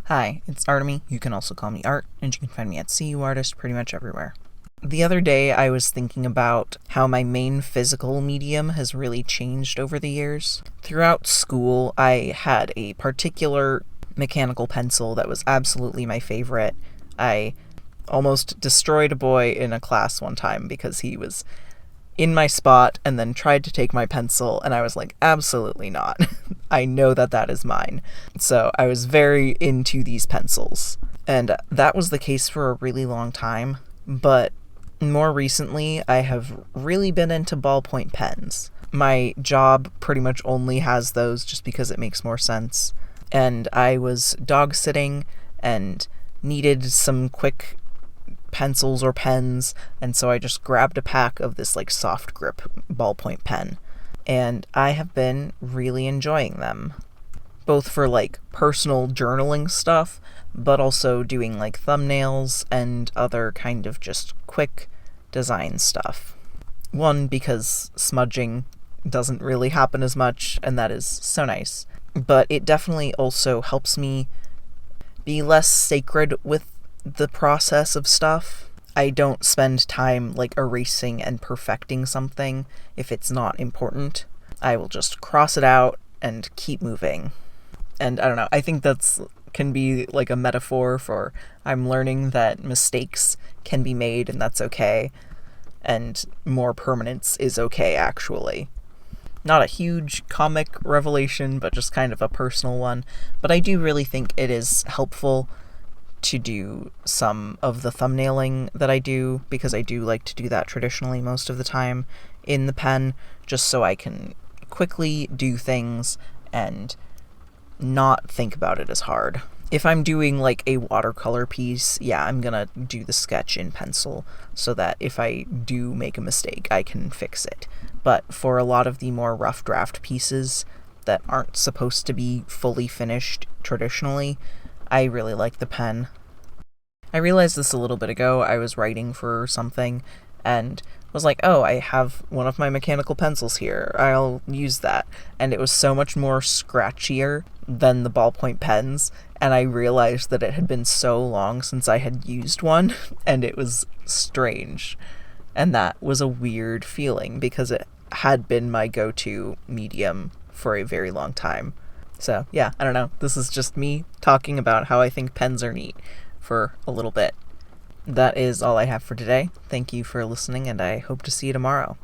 Hi, it's Artemy. You can also call me Art, and you can find me at CUArtist pretty much everywhere. The other day, I was thinking about how my main physical medium has really changed over the years. Throughout school, I had a particular mechanical pencil that was absolutely my favorite. I almost destroyed a boy in a class one time because he was in my spot and then tried to take my pencil, and I was like, absolutely not. I know that that is mine. So I was very into these pencils. And that was the case for a really long time, but more recently, I have really been into ballpoint pens. My job pretty much only has those just because it makes more sense. And I was dog sitting and needed some quick pencils or pens, and so I just grabbed a pack of this soft grip ballpoint pen. And I have been really enjoying them. Both for personal journaling stuff, but also doing thumbnails and other kind of just quick design stuff. One, because smudging doesn't really happen as much, and that is so nice. But it definitely also helps me be less sacred with the process of stuff. I don't spend time erasing and perfecting something if it's not important. I will just cross it out and keep moving. And I don't know, I think that's can be a metaphor for I'm learning that mistakes can be made and that's okay, and more permanence is okay, actually. Not a huge comic revelation, but just kind of a personal one. But I do really think it is helpful to do some of the thumbnailing that I do, because I do like to do that traditionally most of the time in the pen, just so I can quickly do things and not think about it as hard. If I'm doing a watercolor piece, yeah, I'm gonna do the sketch in pencil so that if I do make a mistake, I can fix it. But for a lot of the more rough draft pieces that aren't supposed to be fully finished traditionally, I really like the pen. I realized this a little bit ago. I was writing for something and was like, oh, I have one of my mechanical pencils here. I'll use that. And it was so much more scratchier than the ballpoint pens, and I realized that it had been so long since I had used one, and it was strange. And that was a weird feeling because it had been my go-to medium for a very long time. So, yeah, I don't know. This is just me talking about how I think pens are neat for a little bit. That is all I have for today. Thank you for listening, and I hope to see you tomorrow.